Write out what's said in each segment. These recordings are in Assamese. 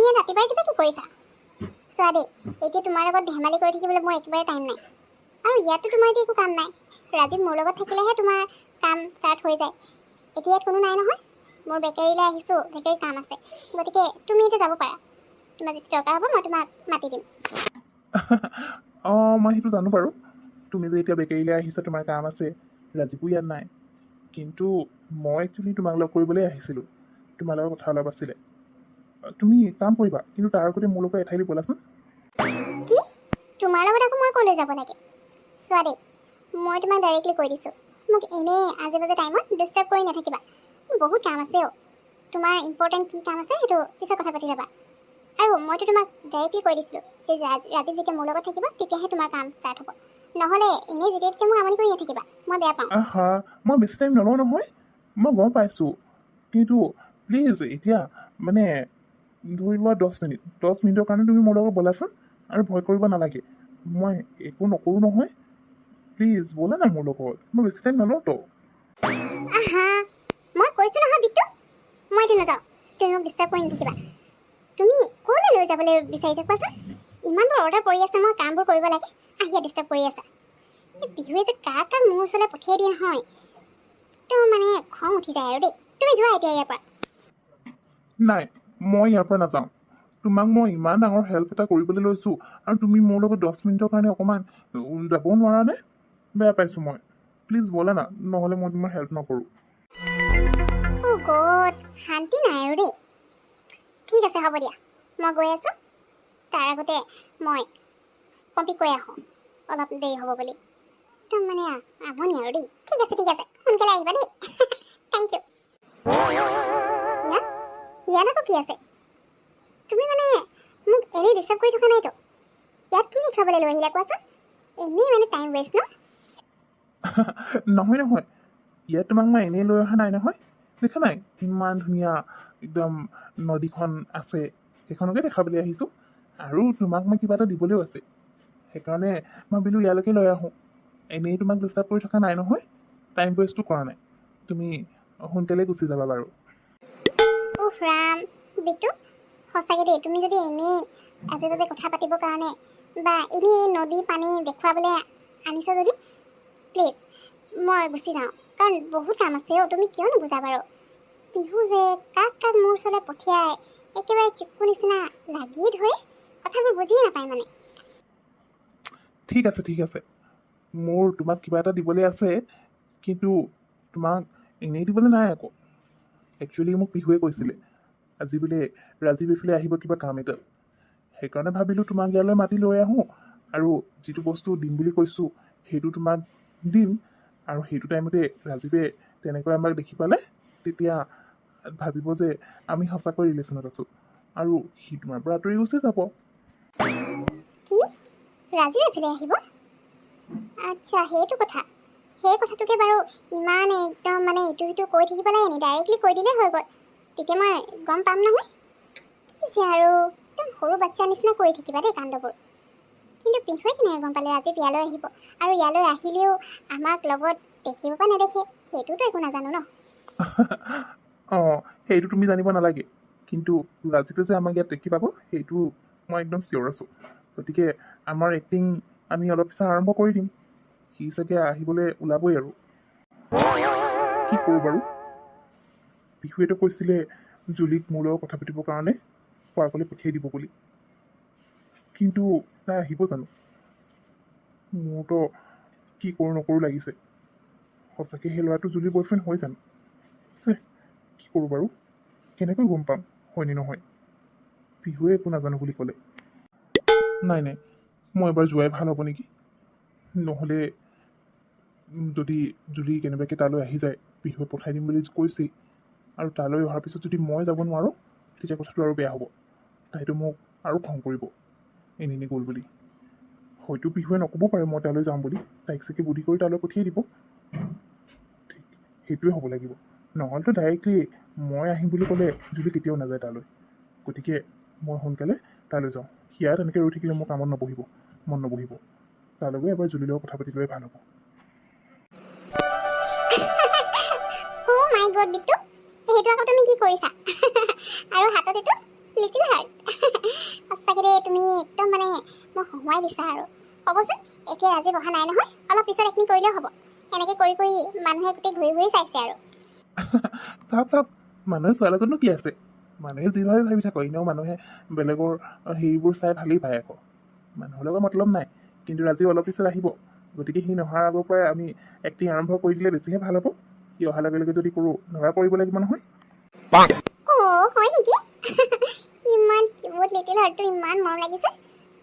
ইয়াত ৰাতিপুৱাই কিবা কি কৰিছা? চোৱা দেই, এতিয়া তোমাৰ লগত ধেমালি কৰি থাকিবলৈ মোৰ একেবাৰে টাইম নাই। আৰু ইয়াতো তোমাৰ এতিয়া একো কাম নাই। ৰাজীৱ মোৰ লগত থাকিলেহে তোমাৰ কাম ষ্টাৰ্ট হৈ যায়। এতিয়া ইয়াত কোনো নাই নহয়। মোৰ বেকাৰীলৈ আহিছোঁ, বেকাৰীৰ কাম আছে। গতিকে তুমি এতিয়া যাব পাৰা। তোমাৰ যদি দৰকাৰ হ'ব মই তোমাক মাতি দিম। অঁ, মই সেইটো জানো বাৰু। তুমি যে এতিয়া বেকেৰীলৈ আহিছা, তোমাৰ কাম আছে, ৰাজীৱো ইয়াত নাই। কিন্তু মই একচুৱেলি তোমাক লগ কৰিবলৈ আহিছিলোঁ। তোমাৰ লগত কথা অলপ আছিলে। তুমি কাম কৰিবা, কিন্তু তাৰ আগতে মোৰ লগত এঠাইলৈ ব'লাচোন। কি? তোমাৰ লগত আকৌ মই ক'লৈ যাব লাগে? চোৱা দেই, মই তোমাক ডাইৰেক্টলি কৈ দিছোঁ, মোক এনেই আজে বাজে টাইমত ডিষ্টাৰ্ব কৰি নাথাকিবা। মোৰ বহুত কাম আছে অ'। তোমাৰ ইম্পৰ্টেণ্ট কি কাম আছে সেইটো পিছত কথা পাতি যাবা। আৰু মইতো তোমাক ডাইৰেক্টলি কৈ দিছিলোঁ যে ৰাজীৱ যেতিয়া মোৰ লগত থাকিব তেতিয়াহে তোমাৰ কাম ষ্টাৰ্ট হ'ব। নহ'লে এনেই যেতিয়া তেতিয়া মোক আমনি কৰি নাথাকিবা, মই বেয়া পাওঁ। আহা, মই বেছি টাইম নলওঁ নহয়। মই গম পাইছোঁ, কিন্তু প্লিজ এতিয়া মানে ধৰি লোৱা 10 মিনিটৰ কাৰণে তুমি মোৰ লগত ব'লাচোন। আৰু ভয় কৰিব নালাগে, মই একো নকৰোঁ নহয়। প্লিজ ব'লা না মোৰ লগত, মই বেছি টাইম নলওঁতো। আহা, মই কৈছোঁ নহয় বিট্টু, মই এতিয়া নাযাওঁ। তুমি মোক ডিষ্টাৰ্ব কৰি নাথাকিবা। তুমি ক'লৈ লৈ যাবলৈ বিচাৰিছা কোৱাচোন? ইমানবোৰ অৰ্ডাৰ পৰি আছে, মই কামবোৰ কৰিব লাগে, আহিয়া ডিষ্টাৰ্ব কৰি আছা। এই বিহুৱে যে কাক মোৰ ওচৰলৈ পঠিয়াই দিয়ে নহয়, একদম মানে খং উঠি যায় আৰু দেই। তুমি যোৱা এতিয়া ইয়াৰ পৰা। নাই, মই ইয়াৰ পৰা নাযাওঁ। তোমাক মই ইমান ডাঙৰ হেল্প এটা কৰিবলৈ লৈছোঁ, আৰু তুমি মোৰ লগত 10 মিনিটৰ কাৰণে অকণমান যাব নোৱাৰানে? বেয়া পাইছোঁ মই। প্লিজ ব'লা না, নহ'লে মই তোমাৰ হেল্প নকৰোঁ। অ' গড, শান্তি নাই আৰু দেই। ঠিক আছে, হ'ব দিয়া, মই গৈ আছোঁ। তাৰ আগতে মই পম্পীক কৈ আহোঁ অলপ দেৰি হ'ব বুলি। একদম মানে আমনি আৰু দেই। ঠিক আছে, সোনকালে আহিবা দেই। Thank you. ইয়াত আকৌ কি আছে? তুমি মানে মোক এনেই ডিষ্টাৰ্ব কৰি থকা নাইতো? ইয়াত কি দেখাবলৈ লৈ আহিলা কোৱাচোন? এনেই মানে টাইম ৱেষ্ট ন? নহয়, ইয়াত তোমাক মই এনেই লৈ অহা নাই নহয়। দেখা নাই ইমান ধুনীয়া একদম নদীখন আছে, সেইখনকে দেখাবলৈ আহিছোঁ। আৰু তোমাক মই কিবা এটা দিবলৈও আছে, সেইকাৰণে ভাবিলোঁ ইয়ালৈকে লৈ আহোঁ। এনেই তোমাক ডিষ্টাৰ্ব কৰি থকা নাই নহয়, টাইম ৱেষ্টো কৰা নাই। তুমি সোনকালে গুচি যাবা বাৰু। উফ ৰাম, বিট্টু, সঁচাকৈ দেই, তুমি যদি এনেই আজে বাজে কথা পাতিবৰ কাৰণে বা এনেই নদী পানী দেখুৱাবলৈ আনিছা যদি প্লিজ মই গুচি যাওঁ। কাৰণ বহুত কাম আছে অ', তুমি কিয় নুবুজা বাৰু? বিহু যে কাক মোৰ ওচৰলৈ পঠিয়াই একেবাৰে চিপকু নিচিনা লাগিয়ে ধৰে, কথাবোৰ বুজিয়ে নাপায় মানে। ঠিক আছে, মোৰ তোমাক কিবা এটা দিবলৈ আছে, কিন্তু তোমাক এনেই দিবলৈ নাই আকৌ। একচুৱেলি মোক পিহুৱে কৈছিলে আজি বোলে ৰাজীৱ এইফালে আহিব কিবা কাম এটাত। সেইকাৰণে ভাবিলোঁ তোমাক ইয়ালৈ মাতি লৈ আহোঁ, আৰু যিটো বস্তু দিম বুলি কৈছোঁ সেইটো তোমাক দিম। আৰু সেইটো টাইমতে ৰাজীৱে তেনেকৈ আমাক দেখি পালে তেতিয়া ভাবিব যে আমি সঁচাকৈ ৰিলেশ্যনত আছোঁ, আৰু সি তোমাৰ পৰা আঁতৰি গুচি যাব। কি? ৰাজীৱ এইফালে আহিব? আচ্ছা, সেইটো কথা। সেই কথাটোকে বাৰু ইমান একদম মানে ইটো সিটো কৈ থাকিব লাগে নি? ডাইৰেক্টলি কৈ দিলেই হৈ গ'ল, তেতিয়া মই গম পাম নহয়। কি যে আৰু একদম সৰু বাচ্চা নিচিনা কৰি থাকিবা দেই কাণ্ডবোৰ। কিন্তু পিহুৱে কেনেকৈ গম পালে ৰাজীৱ ইয়ালৈ আহিব? আৰু ইয়ালৈ আহিলেও আমাক লগত দেখিব বা নেদেখে সেইটোতো একো নাজানো ন। অঁ, সেইটো তুমি জানিব নালাগে, কিন্তু ৰাজীৱে যে আমাক ইয়াত দেখি পাব সেইটো মই একদম চিয়'ৰ আছোঁ। গতিকে আমাৰ এক্টিং আমি অলপ পিছত আৰম্ভ কৰি দিম। সি চাগে আহিবলৈ ওলাবই আৰু। কি কৰোঁ বাৰু? পিহুৱেতো কৈছিলে জুলিক মোৰ লগত কথা পাতিবৰ কাৰণে পাৰ্কলৈ পঠিয়াই দিব বুলি, কিন্তু তাই আহিব জানো? মোৰতো কি কৰোঁ নকৰোঁ লাগিছে। সঁচাকৈ সেই ল'ৰাটো জুলিৰ বয়ফ্ৰেণ্ড হয় জানো? কি কৰোঁ বাৰু? কেনেকৈ গম পাম হয়নে নহয়? পিহুৱে একো নাজানো বুলি ক'লে। নাই, মই এবাৰ যোৱাই ভাল হ'ব নেকি? নহ'লে যদি জুলি কেনেবাকৈ তালৈ আহি যায়, পিহুৱে পঠাই দিম বুলি কৈছেই, আৰু তালৈ অহাৰ পিছত যদি মই যাব নোৱাৰোঁ তেতিয়া কথাটো আৰু বেয়া হ'ব। তাইতো মোক আৰু খং কৰিব এনেই গ'ল বুলি। হয়তো পিহুৱে নক'ব পাৰে মই তালৈ যাম বুলি, তাইক চাগে বুদ্ধি কৰি তালৈ পঠিয়াই দিব। ঠিক সেইটোৱে হ'ব লাগিব, নহ'লেতো ডাইৰেক্টলি মই আহিম বুলি ক'লে জুলি কেতিয়াও নাযায় তালৈ। গতিকে মই সোনকালে তালৈ যাওঁ। ইয়াত এনেকৈ ৰৈ থাকিলে মোৰ কামত মন নবহিব। তালৈ গৈ এবাৰ জুলিৰ লগত কথা পাতি লোৱাই ভাল হ'ব। অ' মাই গড বিট্টু, সেইটো আকৌ তুমি কি কৰিছা? আৰু হাতত এইটো লিটিল হাৰ্ট। সঁচাকৈ দেই তুমি একদম মানে মই হহুৱাই দিছা আৰু হ'বচোন এতিয়া ৰাজীৱ অহা নাই নহয় অলপ পিছত এক্টিং কৰিলেও হ'ব এনেকৈ কৰি কৰি মানুহে গোটেই ঘূৰি ঘূৰি চাইছে আৰু চাওক চাওক মানুহে চোৱাৰ লগতনো কি আছে মানুহে যিভাৱে ভাবি থাকক এনেও মানুহে বেলেগৰ হেৰিবোৰ চাই ভালেই পায় আকৌ মানুহৰ লগত মতলব নাই কিন্তু ৰাজীৱ অলপ পিছত আহিব গতিকে সি নহাৰ আগৰ পৰাই আমি এক্টিং আৰম্ভ কৰি দিলে বেছিহে ভাল হ'ব সি অহাৰ লগে লগে যদি কৰোঁ ধৰা পৰিব লাগিব নহয় অ' হয় নেকি ইমান কিউট লিটিল হাৰ্টটো ইমান মৰম লাগিছে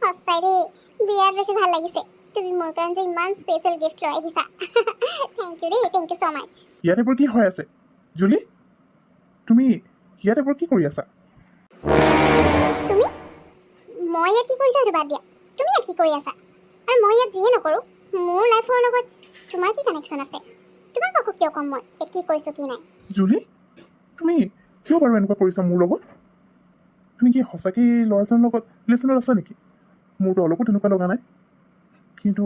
সঁচাই দেই বিৰাট বেছি ভাল লাগিছে তুমি মোৰ কাৰণে যে ইমান স্পেচিয়েল গিফ্ট লৈ আহিছা থেংক ইউ দেই থেংক ইউ ছ' মাছ ইয়াত এইবোৰ কি হৈ আছে জুলি তুমি ইয়াত এইবোৰ কি কৰি আছা তুমি মই ইয়াত কি কৰিছা সেইটো বাদ দিয়া তুমি ইয়াত কি কৰি আছা আৰু মই ইয়াত যিয়ে নকৰোঁ মোৰ লাইফৰ লগত তোমাৰ কি কানেকশ্যন আছে তোমাক আকৌ কিয় ক'ম মই ইয়াত কি কৰিছোঁ কি নাই জুলি তুমি কিয় বাৰু এনেকুৱা কৰিছা মোৰ লগত তুমি কি সঁচাকৈ ল'ৰাজনৰ লগত ৰিলেশ্যনত আছা নেকি মোৰতো অলপো তেনেকুৱা লগা নাই কিন্তু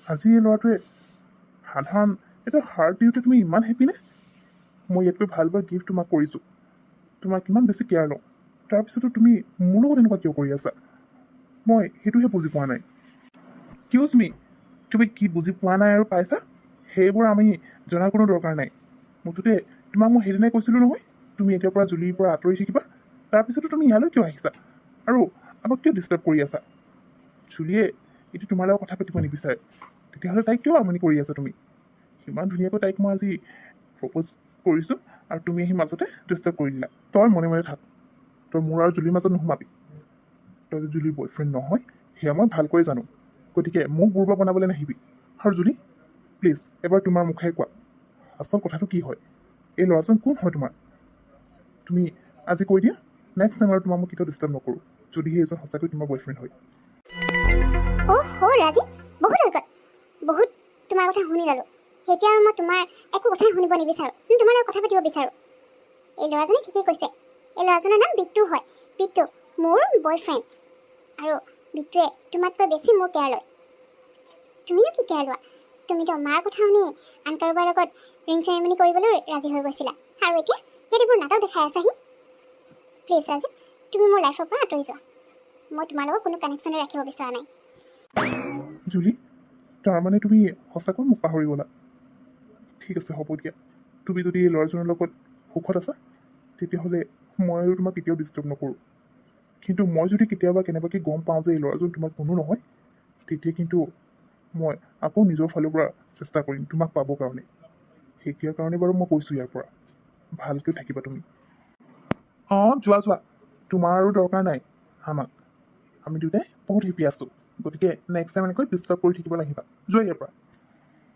আজি এই ল'ৰাটোৱে সাধাৰণ এটা হাৰ্ট দিওঁতে তুমি ইমান হেপী নে মই ইয়াতকৈ ভাল ভাল গিফ্ট তোমাক কৰিছোঁ তোমাক কিমান বেছি কেয়াৰ লওঁ তাৰপিছতো তুমি মোৰ লগত এনেকুৱা কিয় কৰি আছা মই সেইটোহে বুজি পোৱা নাই কিউজ মি তুমি কি বুজি পোৱা নাই আৰু পাইছা সেইবোৰ আমি জনাৰ কোনো দৰকাৰ নাই মুঠতে তোমাক মই সেইদিনাই কৈছিলোঁ নহয় তুমি এতিয়াৰ পৰা জুলিৰ পৰা আঁতৰি থাকিবা তাৰপিছতো তুমি ইয়ালৈ কিয় আহিছা আৰু আমাক কিয় ডিষ্টাৰ্ব কৰি আছা জুলিয়ে এতিয়া তোমাৰ লগত কথা পাতিব নিবিচাৰে তেতিয়াহ'লে তাইক কিয় আমনি কৰি আছা তুমি ইমান ধুনীয়াকৈ তাইক মই আজি প্ৰপ'জ কৰিছোঁ আৰু তুমি আহি মাজতে ডিষ্টাৰ্ব কৰি দিলা তই মনে মনে থাক তই মোৰ আৰু জুলিৰ মাজত নোসোমাবি তই যে জুলিৰ বয়ফ্ৰেণ্ড নহয় সেয়া মই ভালকৈ জানো গতিকে মোক বুৰ্বা বনাবলৈ নাহিবি আৰু জুলি প্লিজ এবাৰ তোমাৰ মুখেৰে কোৱা আচল কথাটো কি হয় এই ল'ৰাজন কোন হয় তোমাৰ তুমি আজি কৈ দিয়া নেক্সট টাইম আৰু তোমাক মই কেতিয়াও ডিষ্টাৰ্ব নকৰোঁ যদিহে এইজন সঁচাকৈ তোমাৰ বয়ফ্ৰেণ্ড হয় অ' ৰাজীৱ বহুত হৈ গ'ল বহুত তোমাৰ কথা শুনি ল'লোঁ এতিয়া আৰু মই তোমাৰ একো কথাই শুনিব নিবিচাৰোঁ তোমাৰ লগত কথা পাতিব বিচাৰোঁ এই ল'ৰাজনে ঠিকেই কৈছে এই ল'ৰাজনৰ নাম বিট্টু হয় বিট্টু মোৰ বয়ফ্ৰেণ্ড আৰু বিট্টুৱে তোমাতকৈ বেছি মোৰ কেয়াৰ লয় তুমিনো কি কেয়াৰ লোৱা তুমিতো মাৰ কথা শুনি আন কাৰোবাৰ লগত ৰিং চেৰেমনি কৰিবলৈ ৰাজি হৈ গৈছিলা আৰু এতিয়া ইয়াত এইবোৰ নাটক দেখাই আছাহি প্লিজ ৰাজীৱ তুমি মোৰ লাইফৰ পৰা আঁতৰি যোৱা মই তোমাৰ লগত কোনো কানেকশ্যনে ৰাখিব বিচৰা নাই জুলি তাৰমানে তুমি সঁচাকৈ মোক পাহৰি গ'লা ঠিক আছে হ'ব দিয়া তুমি যদি এই ল'ৰাজনৰ লগত সুখত আছা তেতিয়াহ'লে মই আৰু তোমাক কেতিয়াও ডিষ্টাৰ্ব নকৰোঁ কিন্তু মই যদি কেতিয়াবা কেনেবাকৈ গম পাওঁ যে এই ল'ৰাজন তোমাক কোনো নহয় তেতিয়া কিন্তু মই আকৌ নিজৰ ফালৰ পৰা চেষ্টা কৰিম তোমাক পাবৰ কাৰণে সেইটোৰ কাৰণে বাৰু মই কৈছোঁ ইয়াৰ পৰা ভালকৈ থাকিবা তুমি অঁ যোৱা যোৱা তোমাৰ আৰু দৰকাৰ নাই আমাক আমি দুয়োটাই বহুত হেপী আছোঁ গতিকে নেক্সট টাইম এনেকৈ ডিষ্টাৰ্ব কৰি থাকিব নাহিবা যোৱা ইয়াৰ পৰা